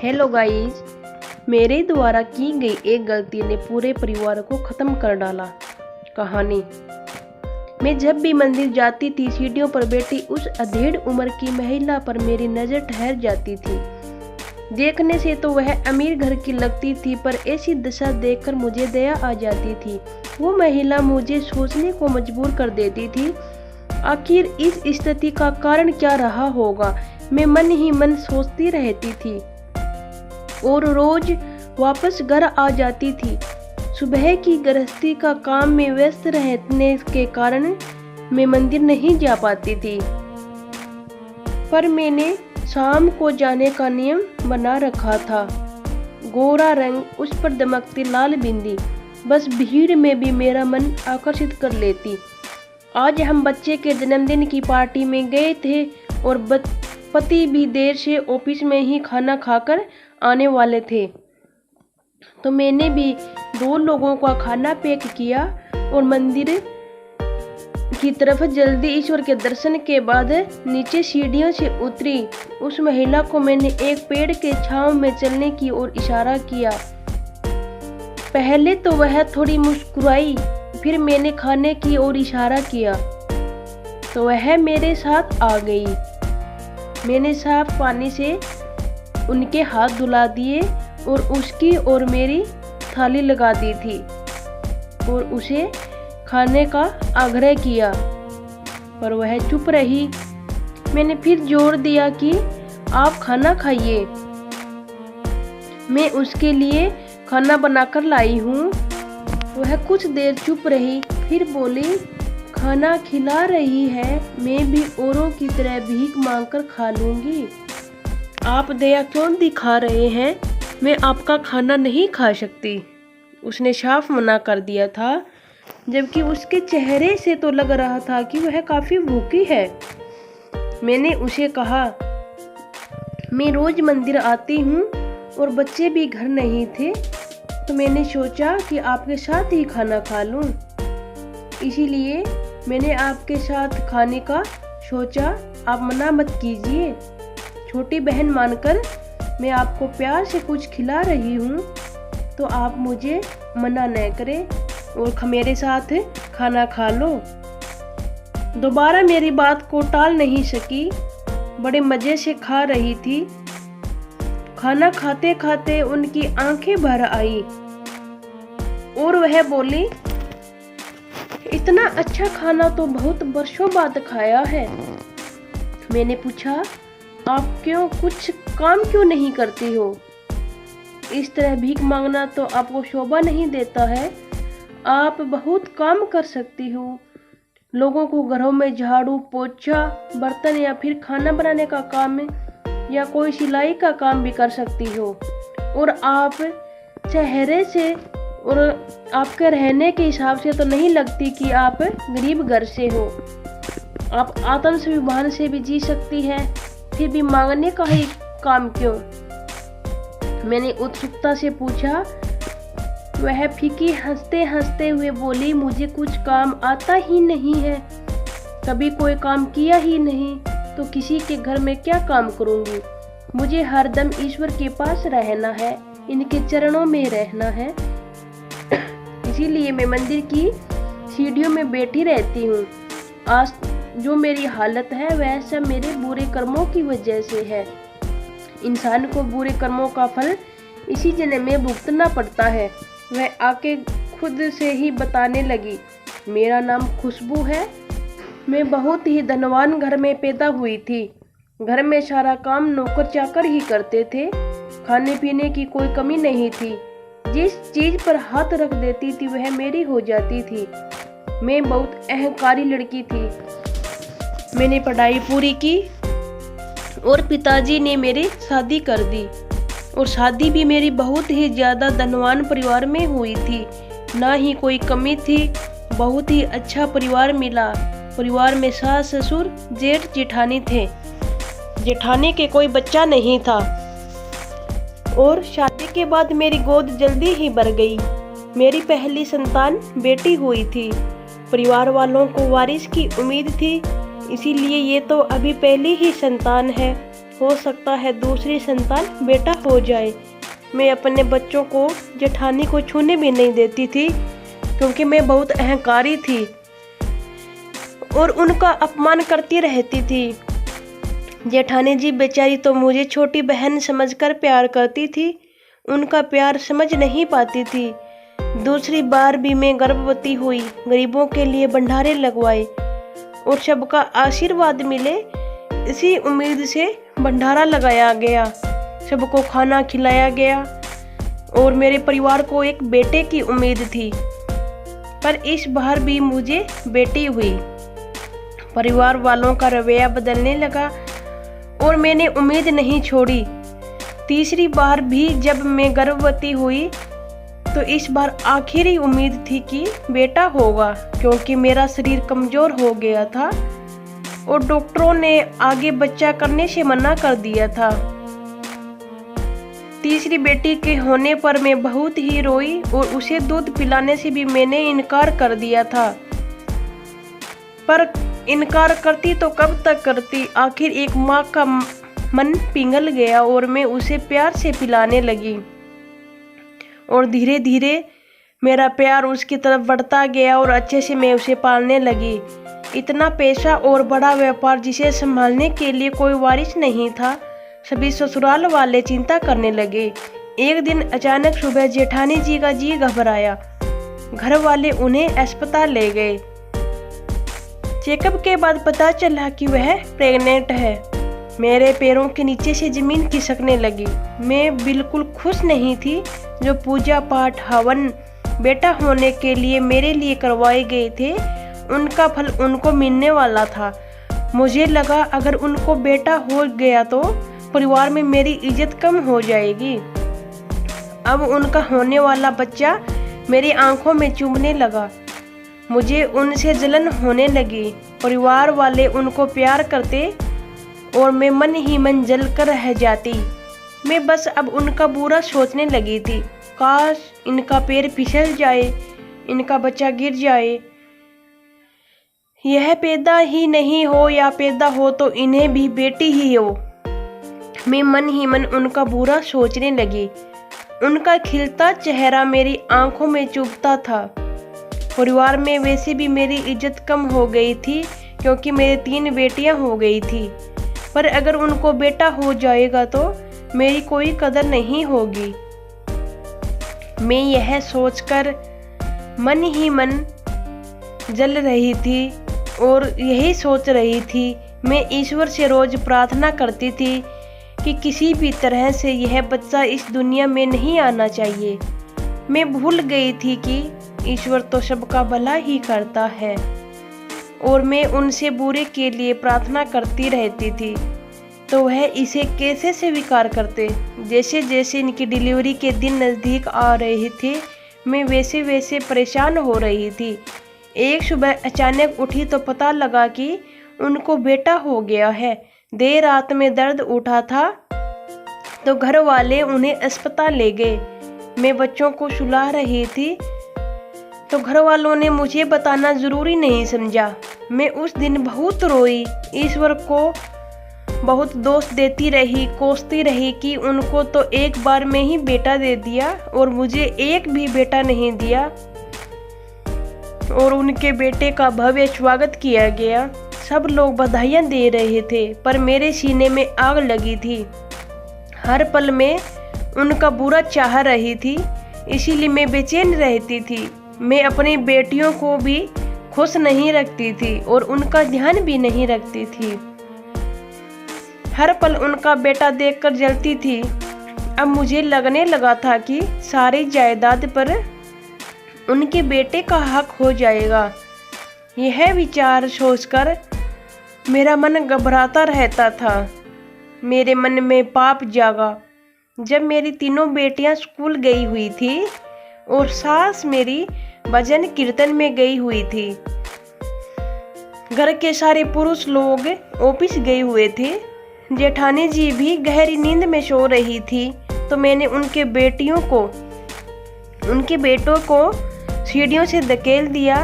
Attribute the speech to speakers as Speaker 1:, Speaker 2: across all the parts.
Speaker 1: Hello guys, मेरे द्वारा की गई एक गलती ने पूरे परिवार को ख़त्म कर डाला। कहानी। मैं जब भी मंदिर जाती थी, सीढ़ियों पर बैठी उस अधेड़ उम्र की महिला पर मेरी नज़र ठहर जाती थी। देखने से तो वह अमीर घर की लगती थी, पर ऐसी दशा देखकर मुझे दया आ जाती थी। वो महिला मुझे सोचने को मजबूर कर देती थी, आखिर इस स्थिति का कारण क्या रहा होगा। मैं मन ही मन सोचती रहती थी और रोज वापस घर आ जाती थी। सुबह की गृहस्थी का काम में व्यस्त रहने के कारण मैं मंदिर नहीं जा पाती थी, पर मैंने शाम को जाने का नियम बना रखा था। गोरा रंग, उस पर दमकती लाल बिंदी, बस भीड़ में भी मेरा मन आकर्षित कर लेती। आज हम बच्चे के जन्मदिन की पार्टी में गए थे और पति भी देर से ऑफिस में ही खाना खाकर आने वाले थे, तो मैंने भी 2 लोगों का खाना पैक किया और मंदिर की तरफ जल्दी ईश्वर के दर्शन के बाद नीचे सीढ़ियों से उतरी। उस महिला को मैंने एक पेड़ के छांव में चलने की ओर इशारा किया। पहले तो वह थोड़ी मुस्कुराई, फिर मैंने खाने की ओर इशारा किया तो वह मेरे साथ आ गई। मैंने साफ पानी से उनके हाथ धुला दिए और उसकी और मेरी थाली लगा दी थी और उसे खाने का आग्रह किया, पर वह चुप रही। मैंने फिर जोर दिया कि आप खाना खाइए, मैं उसके लिए खाना बनाकर लाई हूँ। वह कुछ देर चुप रही, फिर बोली, खाना खिला रही है, मैं भी औरों की तरह भीख मांगकर खा लूँगी। आप दया क्यों दिखा रहे हैं? मैं आपका खाना नहीं खा सकती। उसने साफ मना कर दिया था, जबकि उसके चेहरे से तो लग रहा था कि वह काफ़ी भूखी है। मैंने उसे कहा, मैं रोज मंदिर आती हूँ और बच्चे भी घर नहीं थे, तो मैंने सोचा कि आपके साथ ही खाना खा लूँ, इसीलिए मैंने आपके साथ खाने का सोचा। आप मना मत कीजिए, छोटी बहन मानकर मैं आपको प्यार से कुछ खिला रही हूँ, तो आप मुझे मना न करें और मेरे साथ खाना खा लो। दोबारा मेरी बात को टाल नहीं सकी, बड़े मज़े से खा रही थी। खाना खाते खाते उनकी आंखें भर आई और वह बोली, इतना अच्छा खाना तो बहुत वर्षों बाद खाया है। मैंने पूछा, आप कुछ काम क्यों नहीं करती हो? इस तरह भीख मांगना तो आपको शोभा नहीं देता है। आप बहुत काम कर सकती हो, लोगों को घरों में झाड़ू पोछा, बर्तन या फिर खाना बनाने का काम या कोई सिलाई का काम भी कर सकती हो। और आप चेहरे से और आपके रहने के हिसाब से तो नहीं लगती कि आप गरीब घर से हो। आप आत्मस्वाभिमान से भी जी सकती है, फिर भी मांगने का ही काम क्यों? मैंने उत्सुकता से पूछा। वह फीकी हंसते हंसते हुए बोली, मुझे कुछ काम आता ही नहीं है, कभी कोई काम किया ही नहीं, तो किसी के घर में क्या काम करूंगी। मुझे हरदम ईश्वर के पास रहना है, इनके चरणों में रहना है, इसीलिए मैं मंदिर की सीढ़ियों में बैठी रहती हूँ। आज जो मेरी हालत है वह सब मेरे बुरे कर्मों की वजह से है। इंसान को बुरे कर्मों का फल इसी जन्म में भुगतना पड़ता है। वह आके खुद से ही बताने लगी, मेरा नाम खुशबू है, मैं बहुत ही धनवान घर में पैदा हुई थी। घर में सारा काम नौकर चाकर ही करते थे, खाने पीने की कोई कमी नहीं थी। जिस चीज पर हाथ रख देती थी वह मेरी हो जाती थी। मैं बहुत अहंकारी लड़की थी। मैंने पढ़ाई पूरी की और पिताजी ने मेरी शादी कर दी, और शादी भी मेरी बहुत ही ज़्यादा धनवान परिवार में हुई थी। ना ही कोई कमी थी, बहुत ही अच्छा परिवार मिला। परिवार में सास ससुर जेठ जेठानी थे। जेठानी के कोई बच्चा नहीं था और शादी के बाद मेरी गोद जल्दी ही भर गई। मेरी पहली संतान बेटी हुई थी। परिवार वालों को वारिस की उम्मीद थी, इसीलिए ये तो अभी पहली ही संतान है। हो सकता है दूसरी संतान बेटा हो जाए। मैं अपने बच्चों को जेठानी को छूने भी नहीं देती थी क्योंकि मैं बहुत अहंकारी थी और उनका अपमान करती रहती थी। जेठानी जी बेचारी तो मुझे छोटी बहन समझकर प्यार करती थी, उनका प्यार समझ नहीं पाती थी। दूसरी बार भी मैं गर्भवती हुई, गरीबों के लिए भंडारे लगवाए और सबका आशीर्वाद मिले, इसी उम्मीद से भंडारा लगाया गया, सबको खाना खिलाया गया और मेरे परिवार को एक बेटे की उम्मीद थी। पर इस बार भी मुझे बेटी हुई। परिवार वालों का रवैया बदलने लगा और मैंने उम्मीद नहीं छोड़ी। तीसरी बार भी जब मैं गर्भवती हुई तो इस बार आखिरी उम्मीद थी कि बेटा होगा, क्योंकि मेरा शरीर कमजोर हो गया था और डॉक्टरों ने आगे बच्चा करने से मना कर दिया था। तीसरी बेटी के होने पर मैं बहुत ही रोई और उसे दूध पिलाने से भी मैंने इनकार कर दिया था। पर इनकार करती तो कब तक करती, आखिर एक माँ का मन पिघल गया और मैं उसे प्यार से पिलाने लगी और धीरे धीरे मेरा प्यार उसकी तरफ बढ़ता गया और अच्छे से मैं उसे पालने लगी। इतना पैसा और बड़ा व्यापार जिसे संभालने के लिए कोई वारिस नहीं था, सभी ससुराल वाले चिंता करने लगे। एक दिन अचानक सुबह जेठानी जी का जी घबराया। घर वाले उन्हें अस्पताल ले गए। चेकअप के बाद पता चला कि वह प्रेग्नेंट है। मेरे पैरों के नीचे से जमीन खिसकने लगी। मैं बिल्कुल खुश नहीं थी। जो पूजा पाठ हवन बेटा होने के लिए मेरे लिए करवाए गए थे, उनका फल उनको मिलने वाला था। मुझे लगा अगर उनको बेटा हो गया तो परिवार में मेरी इज्जत कम हो जाएगी। अब उनका होने वाला बच्चा मेरी आंखों में चुभने लगा। मुझे उनसे जलन होने लगी। परिवार वाले उनको प्यार करते और मैं मन ही मन जल कर रह जाती। मैं बस अब उनका बुरा सोचने लगी थी। काश इनका पैर फिसल जाए, इनका बच्चा गिर जाए, यह पैदा ही नहीं हो या पैदा हो तो इन्हें भी बेटी ही हो। मैं मन ही मन उनका बुरा सोचने लगी। उनका खिलता चेहरा मेरी आंखों में चुभता था। परिवार में वैसे भी मेरी इज्जत कम हो गई थी क्योंकि मेरी 3 बेटियां हो गई थी। पर अगर उनको बेटा हो जाएगा तो मेरी कोई कदर नहीं होगी। मैं यह सोचकर मन ही मन जल रही थी और यही सोच रही थी। मैं ईश्वर से रोज प्रार्थना करती थी कि किसी भी तरह से यह बच्चा इस दुनिया में नहीं आना चाहिए। मैं भूल गई थी कि ईश्वर तो सबका भला ही करता है और मैं उनसे बुरे के लिए प्रार्थना करती रहती थी तो वह इसे कैसे स्वीकार करते। जैसे जैसे इनकी डिलीवरी के दिन नज़दीक आ रहे थे, मैं वैसे वैसे परेशान हो रही थी। एक सुबह अचानक उठी तो पता लगा कि उनको बेटा हो गया है। देर रात में दर्द उठा था तो घर वाले उन्हें अस्पताल ले गए। मैं बच्चों को सुला रही थी तो घर वालों ने मुझे बताना ज़रूरी नहीं समझा। मैं उस दिन बहुत रोई, ईश्वर को बहुत दोष देती रही, कोसती रही कि उनको तो एक बार में ही बेटा दे दिया और मुझे एक भी बेटा नहीं दिया और उनके बेटे का भव्य स्वागत किया गया। सब लोग बधाइयाँ दे रहे थे पर मेरे सीने में आग लगी थी। हर पल में उनका बुरा चाह रही थी, इसीलिए मैं बेचैन रहती थी। मैं अपनी बेटियों को भी खुश नहीं रखती थी और उनका ध्यान भी नहीं रखती थी। हर पल उनका बेटा देखकर जलती थी। अब मुझे लगने लगा था कि सारी जायदाद पर उनके बेटे का हक हो जाएगा। यह विचार सोचकर मेरा मन घबराता रहता था। मेरे मन में पाप जागा। जब मेरी 3 बेटियां स्कूल गई हुई थी और सास मेरी भजन कीर्तन में गई हुई थी, घर के सारे पुरुष लोग ऑफिस गए हुए थे, जेठानी जी भी गहरी नींद में सो रही थी, तो मैंने उनके बेटों को सीढ़ियों से धकेल दिया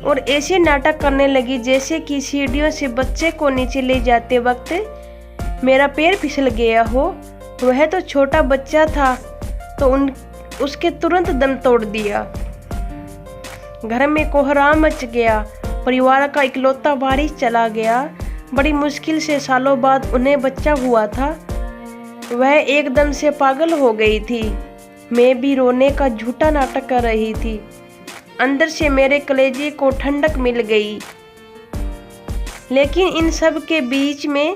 Speaker 1: और ऐसे नाटक करने लगी जैसे कि सीढ़ियों से बच्चे को नीचे ले जाते वक्त मेरा पैर फिसल गया हो। वह तो छोटा बच्चा था तो उसके तुरंत दम तोड़ दिया। घर में कोहराम मच गया। परिवार का इकलौता वारिस चला गया। बड़ी मुश्किल से सालों बाद उन्हें बच्चा हुआ था। वह एकदम से पागल हो गई थी। मैं भी रोने का झूठा नाटक कर रही थी। अंदर से मेरे कलेजे को ठंडक मिल गई। लेकिन इन सब के बीच में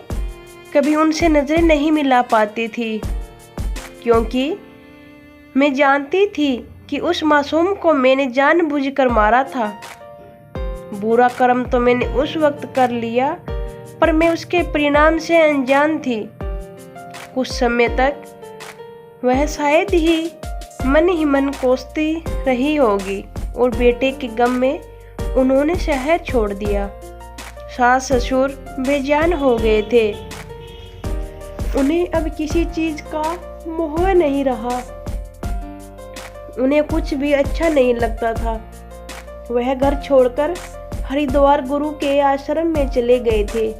Speaker 1: कभी उनसे नजरें नहीं मिला पाती थी, क्योंकि मैं जानती थी कि उस मासूम को मैंने जानबूझकर मारा था। बुरा कर्म तो मैंने उस वक्त कर लिया, पर मैं उसके परिणाम से अनजान थी। कुछ समय तक वह शायद ही मन कोसती रही होगी और बेटे के गम में उन्होंने शहर छोड़ दिया। सास ससुर बेजान हो गए थे। उन्हें अब किसी चीज का मोह नहीं रहा। उन्हें कुछ भी अच्छा नहीं लगता था। वह घर छोड़कर हरिद्वार गुरु के आश्रम में चले गए थे।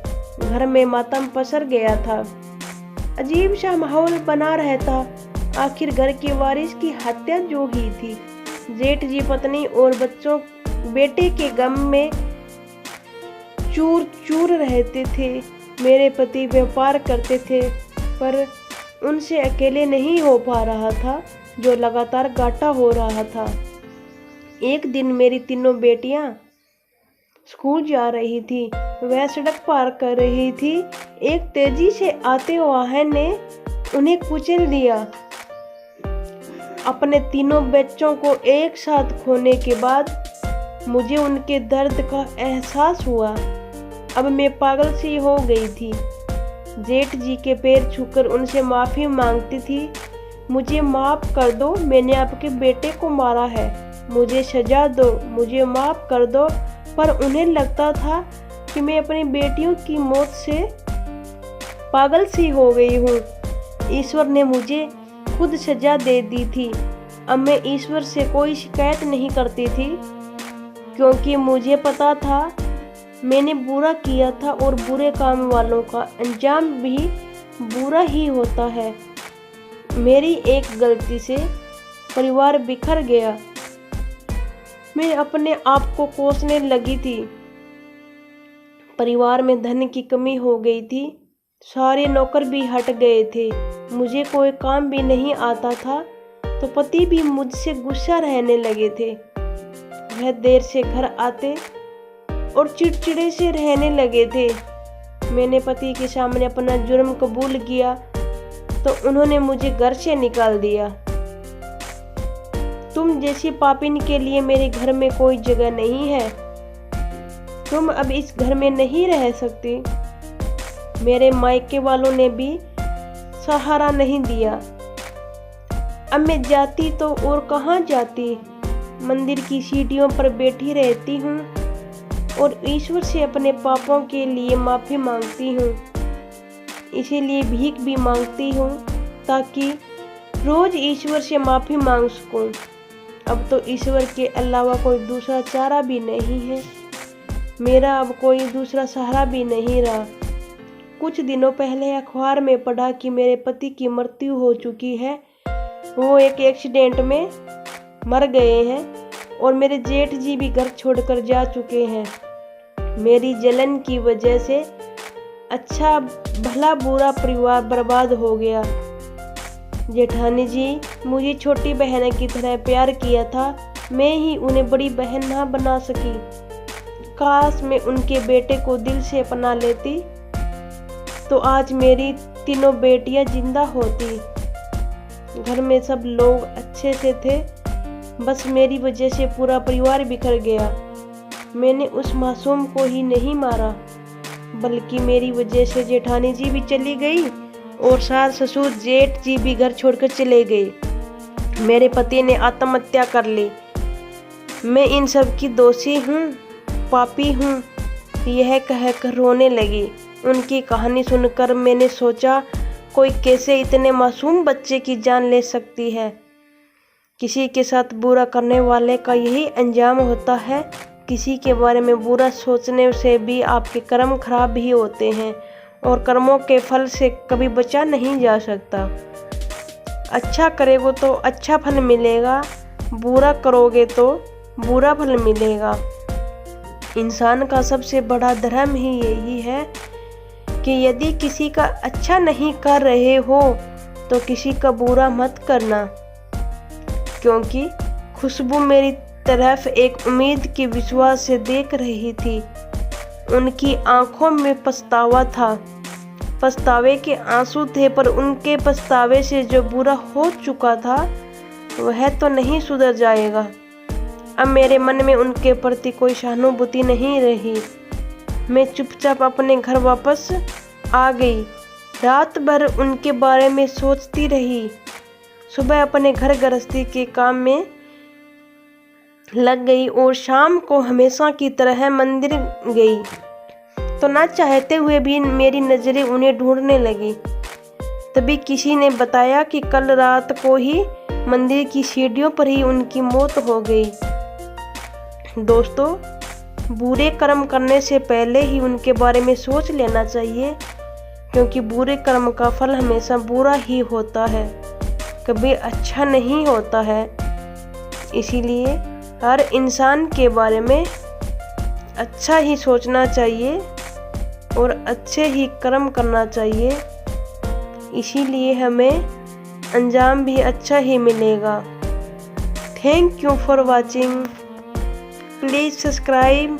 Speaker 1: घर में मातम पसर गया था। अजीब सा माहौल बना रहता। आखिर घर के वारिस की हत्या जो हुई थी। जेठ जी पत्नी और बच्चों बेटे के गम में चूर चूर रहते थे। मेरे पति व्यापार करते थे, पर उनसे अकेले नहीं हो पा रहा था, जो लगातार घाटा हो रहा था। एक दिन मेरी तीनों बेटियां स्कूल जा रही थी। वह सड़क पार कर रही थी। एक तेजी से आते वाहन ने उन्हें कुचल दिया। अपने तीनों बच्चों को एक साथ खोने के बाद मुझे उनके दर्द का एहसास हुआ। अब मैं पागल सी हो गई थी। जेठ जी के पैर छूकर उनसे माफ़ी मांगती थी। मुझे माफ़ कर दो, मैंने आपके बेटे को मारा है। मुझे सजा दो, मुझे माफ़ कर दो। पर उन्हें लगता था कि मैं अपनी बेटियों की मौत से पागल सी हो गई हूँ। ईश्वर ने मुझे खुद सजा दे दी थी। अब मैं ईश्वर से कोई शिकायत नहीं करती थी, क्योंकि मुझे पता था मैंने बुरा किया था और बुरे काम वालों का अंजाम भी बुरा ही होता है। मेरी एक गलती से परिवार बिखर गया। मैं अपने आप को कोसने लगी थी। परिवार में धन की कमी हो गई थी। सारे नौकर भी हट गए थे। मुझे कोई काम भी नहीं आता था, तो पति भी मुझसे गुस्सा रहने लगे थे। वह देर से घर आते और चिड़चिड़े से रहने लगे थे। मैंने पति के सामने अपना जुर्म कबूल किया तो उन्होंने मुझे घर से निकाल दिया। तुम जैसी पापिन के लिए मेरे घर में कोई जगह नहीं है। तुम अब इस घर में नहीं रह सकती। मेरे मायके वालों ने भी सहारा नहीं दिया। अब मैं जाती तो और कहाँ जाती। मंदिर की सीढ़ियों पर बैठी रहती हूँ और ईश्वर से अपने पापों के लिए माफ़ी मांगती हूँ। इसीलिए भीख भी मांगती हूँ, ताकि रोज़ ईश्वर से माफ़ी मांग सकूँ। अब तो ईश्वर के अलावा कोई दूसरा चारा भी नहीं है। मेरा अब कोई दूसरा सहारा भी नहीं रहा। कुछ दिनों पहले अखबार में पढ़ा कि मेरे पति की मृत्यु हो चुकी है। वो एक एक्सीडेंट में मर गए हैं और मेरे जेठ जी भी घर छोड़कर जा चुके हैं। मेरी जलन की वजह से अच्छा भला बुरा परिवार बर्बाद हो गया। जेठानी जी मुझे छोटी बहन की तरह प्यार किया था। मैं ही उन्हें बड़ी बहन ना बना सकी। काश मैं उनके बेटे को दिल से अपना लेती तो आज मेरी तीनों बेटियां जिंदा होती। घर में सब लोग अच्छे से थे, बस मेरी वजह से पूरा परिवार बिखर गया। मैंने उस मासूम को ही नहीं मारा, बल्कि मेरी वजह से जेठानी जी भी चली गई और सास ससुर जेठ जी भी घर छोड़कर चले गए। मेरे पति ने आत्महत्या कर ली। मैं इन सब की दोषी हूँ, पापी हूँ, यह कहकर रोने लगी। उनकी कहानी सुनकर मैंने सोचा, कोई कैसे इतने मासूम बच्चे की जान ले सकती है। किसी के साथ बुरा करने वाले का यही अंजाम होता है। किसी के बारे में बुरा सोचने से भी आपके कर्म खराब ही होते हैं और कर्मों के फल से कभी बचा नहीं जा सकता। अच्छा करोगे तो अच्छा फल मिलेगा, बुरा करोगे तो बुरा फल मिलेगा। इंसान का सबसे बड़ा धर्म ही यही है कि यदि किसी का अच्छा नहीं कर रहे हो तो किसी का बुरा मत करना, क्योंकि खुशबू मेरी तरफ एक उम्मीद के विश्वास से देख रही थी। उनकी आंखों में पछतावा था, पछतावे के आंसू थे, पर उनके पछतावे से जो बुरा हो चुका था वह तो नहीं सुधर जाएगा। अब मेरे मन में उनके प्रति कोई सहानुभूति नहीं रही। मैं चुपचाप अपने घर वापस आ गई। रात भर उनके बारे में सोचती रही। सुबह अपने घर गृहस्थी के काम में लग गई और शाम को हमेशा की तरह मंदिर गई तो ना चाहते हुए भी मेरी नज़रें उन्हें ढूंढने लगी। तभी किसी ने बताया कि कल रात को ही मंदिर की सीढ़ियों पर ही उनकी मौत हो गई। दोस्तों, बुरे कर्म करने से पहले ही उनके बारे में सोच लेना चाहिए, क्योंकि बुरे कर्म का फल हमेशा बुरा ही होता है, कभी अच्छा नहीं होता है। इसीलिए हर इंसान के बारे में अच्छा ही सोचना चाहिए और अच्छे ही कर्म करना चाहिए, इसीलिए हमें अंजाम भी अच्छा ही मिलेगा। Thank you for watching. Please subscribe